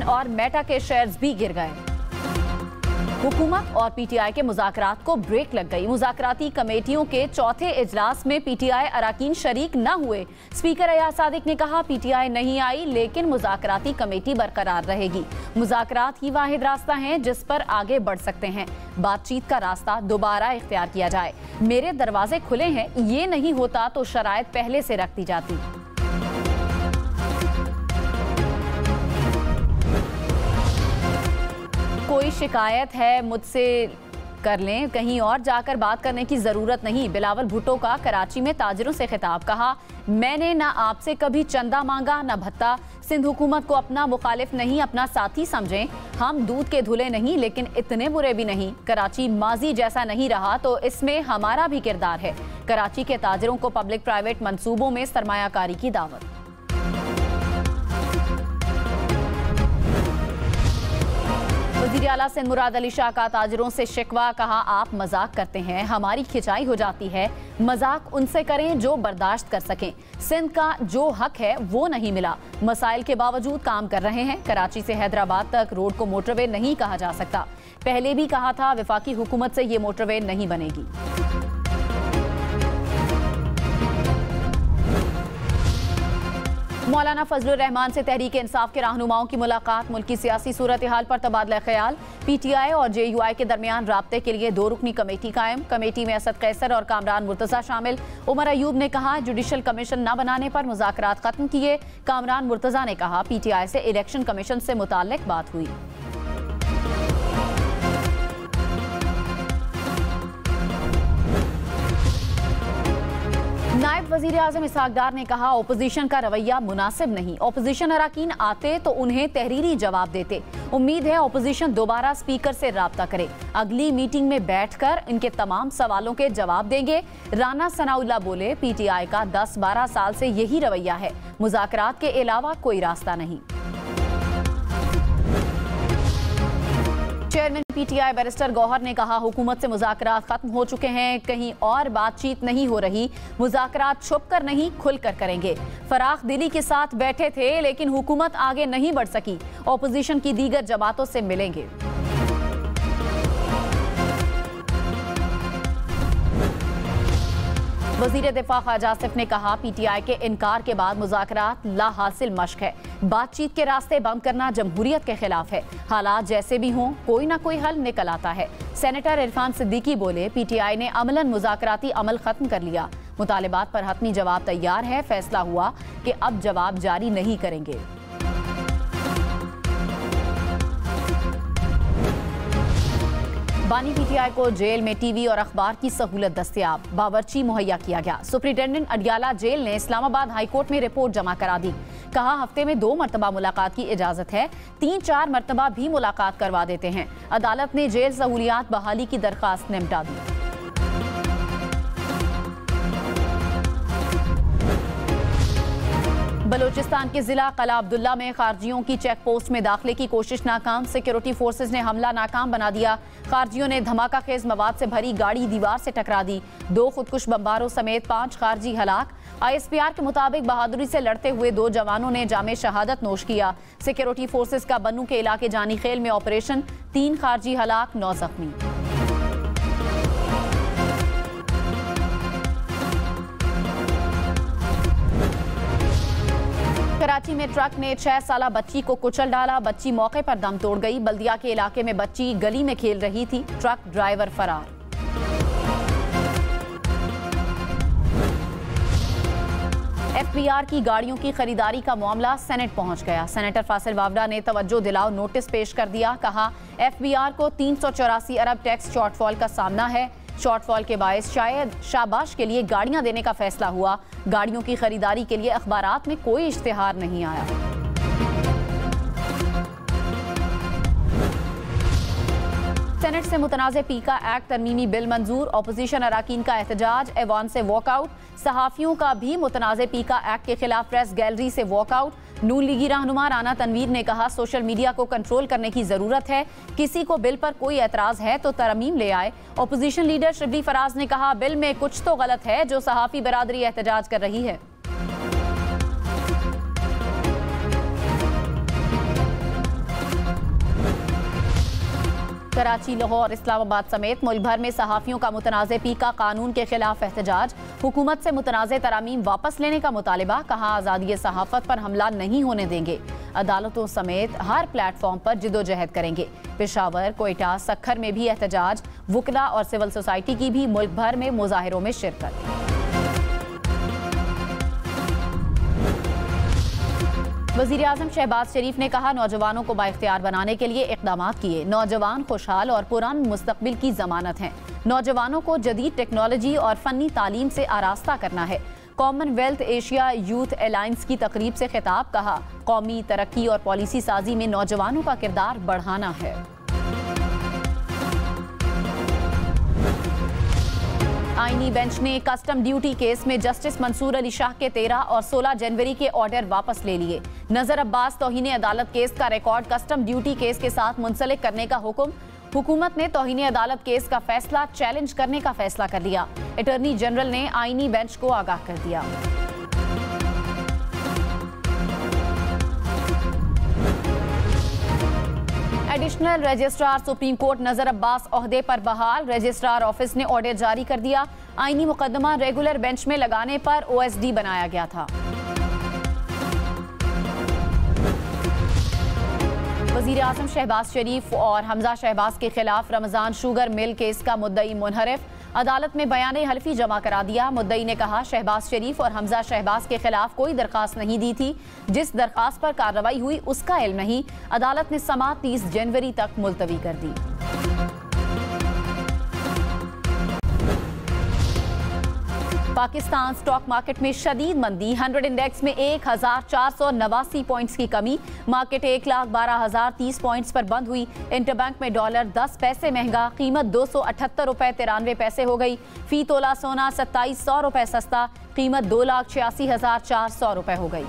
और मेटा के शेयर्स भी गिर गए। हुकूमत और पीटीआई के मुज़ाकरात को ब्रेक लग गई। मुज़ाकराती कमेटियों के चौथे इजलास में पीटीआई अराकीन शरीक न हुए। स्पीकर अयाज सादिक ने कहा, पीटीआई नहीं आई लेकिन मुज़ाकराती कमेटी बरकरार रहेगी। मुज़ाकरात ही वाहिद रास्ता है जिस पर आगे बढ़ सकते हैं। बातचीत का रास्ता दोबारा इख्तियार किया जाए। मेरे दरवाजे खुले हैं, ये नहीं होता तो शराइत पहले से रख दी जाती। कोई शिकायत है मुझसे कर लें, कहीं और जाकर बात करने की जरूरत नहीं। बिलावल भुट्टो का कराची में ताजिरों से खिताब। कहा, मैंने ना आपसे कभी चंदा मांगा ना भत्ता। सिंध हुकूमत को अपना मुखालिफ नहीं अपना साथी समझें। हम दूध के धुले नहीं लेकिन इतने बुरे भी नहीं। कराची माजी जैसा नहीं रहा तो इसमें हमारा भी किरदार है। कराची के ताजिरों को पब्लिक प्राइवेट मंसूबों में सरमायाकारी की दावत। वज़ीर आला सिंध मुराद अली शाह का ताजिरों से शिकवा। कहा, आप मजाक करते हैं, हमारी खिंचाई हो जाती है। मजाक उनसे करें जो बर्दाश्त कर सकें। सिंध का जो हक है वो नहीं मिला। मसाइल के बावजूद काम कर रहे हैं। कराची से हैदराबाद तक रोड को मोटरवे नहीं कहा जा सकता। पहले भी कहा था, वफाकी हुकूमत से ये मोटरवे नहीं बनेगी। मौलाना फजलुर रहमान से तहरीक इंसाफ के रहनुमाओं की मुलाकात। मुल्की सियासी सूरत हाल पर तबादला ख्याल। पीटीआई और जेयूआई के दरमियान राब्ते के लिए 2 रुकनी कमेटी कायम। कमेटी में असद कैसर और कामरान मुर्तजा शामिल। उमर अयूब ने कहा, जुडिशल कमीशन न बनाने पर मुज़ाकरात खत्म किए। कामरान मुर्तजा ने कहा, पीटीआई से इलेक्शन कमीशन से मुताल्लिक बात हुई। नायब वजीर आजम इसहाक डार ने कहा, ओपोजिशन का रवैया मुनासिब नहीं। ओपोजिशन अराकीन आते तो उन्हें तहरीरी जवाब देते। उम्मीद है ओपोजिशन दोबारा स्पीकर से राब्ता करे। अगली मीटिंग में बैठकर इनके तमाम सवालों के जवाब देंगे। राना सनाउल्लाह बोले, पीटीआई का 10-12 साल से यही रवैया है। मुज़ाकरात के अलावा कोई रास्ता नहीं। चेयरमैन पीटीआई बैरिस्टर गौहर ने कहा, हुकूमत से मुज़ाकरात खत्म हो चुके हैं, कहीं और बातचीत नहीं हो रही। मुज़ाकरात छुप कर नहीं खुल कर करेंगे। फराख दिली के साथ बैठे थे लेकिन हुकूमत आगे नहीं बढ़ सकी। ऑपोजिशन की दीगर जमातों से मिलेंगे। वज़ीर दिफा ख्वाजा आसिफ ने कहा, पीटीआई के इनकार के बाद मुज़ाकरात ला हासिल मश्क है। बातचीत के रास्ते बंद करना जमहूरियत के खिलाफ है। हालात जैसे भी हों कोई ना कोई हल निकल आता है। सेनेटर इरफान सिद्दीकी बोले, पीटीआई ने अमलन मुज़ाकराती अमल खत्म कर लिया। मुतालिबात पर हतमी जवाब तैयार है। फैसला हुआ कि अब जवाब जारी नहीं करेंगे। बानी पीटीआई को जेल में टीवी और अखबार की सहूलत दस्तयाब। बावर्ची मुहैया किया गया। सुप्रिंटेंडेंट अडियाला जेल ने इस्लामाबाद हाईकोर्ट में रिपोर्ट जमा करा दी। कहा, हफ्ते में 2 मरतबा मुलाकात की इजाजत है। 3-4 मरतबा भी मुलाकात करवा देते हैं। अदालत ने जेल सहूलियात बहाली की दरखास्त निपटा दी। बलूचिस्तान के जिला कला अब्दुल्ला में खारजियों की चेक पोस्ट में दाखिले की कोशिश नाकाम। सिक्योरिटी फोर्सेज ने हमला नाकाम बना दिया। खारजियों ने धमाका खेज मवाद से भरी गाड़ी दीवार से टकरा दी। 2 खुदकुश बमबारों समेत 5 खारजी हलाक। ISPR के मुताबिक बहादुरी से लड़ते हुए 2 जवानों ने जामे शहादत नोश किया। सिक्योरिटी फोर्सेज का बन्नू के इलाके जानी खेल में ऑपरेशन। 3 खारजी हलाक, 9 जख्मी। कराची में ट्रक ने 6 साला बच्ची को कुचल डाला। बच्ची मौके पर दम तोड़ गई। बल्दिया के इलाके में बच्ची गली में खेल रही थी। ट्रक ड्राइवर फरार। FBR की गाड़ियों की खरीदारी का मामला सेनेट पहुंच गया। सेनेटर फासिल वावड़ा ने तवज्जो दिलाओ नोटिस पेश कर दिया। कहा, FBR को 384 अरब टैक्स शॉर्टफॉल का सामना है। शॉर्टफॉल के बायस शायद शाबाश के लिए गाड़ियां देने का फैसला हुआ। गाड़ियों की खरीदारी के लिए अखबारात में कोई इश्तिहार नहीं आया। सेनेट से मुतनाज़े पीका एक्ट तरमीमी बिल मंजूर। ऑपोजिशन अराकीन का एहतजाज, ऐवान से वॉकआउट। सहाफ़ियों का भी मुतनाज़े पीका एक्ट के खिलाफ प्रेस गैलरी से वॉकआउट। नून लीगी रहनुमा राना तनवीर ने कहा, सोशल मीडिया को कंट्रोल करने की जरूरत है। किसी को बिल पर कोई एतराज है तो तरमीम ले आए। ऑपोजिशन लीडर शिबली फराज ने कहा, बिल में कुछ तो गलत है जो सहाफ़ी बरादरी एहतजाज कर रही है। कराची, लाहौर, इस्लामाबाद समेत मुल्क भर में सहाफ़ियों का मुतनाज़े पीका कानून के खिलाफ एहतजाज। हुकूमत से मुतनाज़े तरामीम वापस लेने का मुतालिबा। कहा, आज़ादी सहाफ़त पर हमला नहीं होने देंगे। अदालतों समेत हर प्लेटफॉर्म पर जिदोजहद करेंगे। पेशावर, कोयटा, सक्खर में भी एहतजाज। वुकला और सिविल सोसाइटी की भी मुल्क भर में मुजाहिरों में शिरकत। वज़ीर-ए-आज़म शहबाज शरीफ ने कहा, नौजवानों को बाइख्तियार बनाने के लिए इक़दाम किए। नौजवान खुशहाल और पुरान मुस्तक़बिल की ज़मानत हैं। नौजवानों को जदीद टेक्नोलॉजी और फ़नी तालीम से आरास्ता करना है। कॉमनवेल्थ एशिया यूथ अलायंस की तकरीब से खिताब। कहा, कौमी तरक्की और पॉलिसी साजी में नौजवानों का किरदार बढ़ाना है। आईनी बेंच ने कस्टम ड्यूटी केस में जस्टिस मंसूर अली शाह के 13 और 16 जनवरी के ऑर्डर वापस ले लिए। नजर अब्बास तौहीन अदालत केस का रिकॉर्ड कस्टम ड्यूटी केस के साथ मुंसलिक करने का हुक्म। हुकूमत ने तौहीन अदालत केस का फैसला चैलेंज करने का फैसला कर लिया। अटॉर्नी जनरल ने आईनी बेंच को आगाह कर दिया। एडिशनल रजिस्ट्रार सुप्रीम कोर्ट नजर अब्बास ओहदे पर बहाल। रजिस्ट्रार ऑफिस ने ऑर्डर जारी कर दिया। आईनी मुकदमा रेगुलर बेंच में लगाने पर ओएसडी बनाया गया था। वज़ीर-ए-आज़म शहबाज शरीफ और हमजा शहबाज के खिलाफ रमजान शुगर मिल केस का मुद्दई मुनहरिफ। अदालत में बयान हल्फी जमा करा दिया। मुद्दई ने कहा, शहबाज शरीफ और हमजा शहबाज के खिलाफ कोई दरखास्त नहीं दी थी। जिस दरखास्त पर कार्रवाई हुई उसका इल्म नहीं। अदालत ने समाअत 30 जनवरी तक मुलतवी कर दी। पाकिस्तान स्टॉक मार्केट में शदीद मंदी। 100 इंडेक्स में 1489 पॉइंट्स की कमी। मार्केट 1,12,030 पॉइंट्स पर बंद हुई। इंटरबैंक में डॉलर 10 पैसे महंगा, कीमत 278 रुपए 93 पैसे हो गई। फी तोला सोना 2700 रुपए सस्ता, कीमत 2,86,400 रुपए हो गई।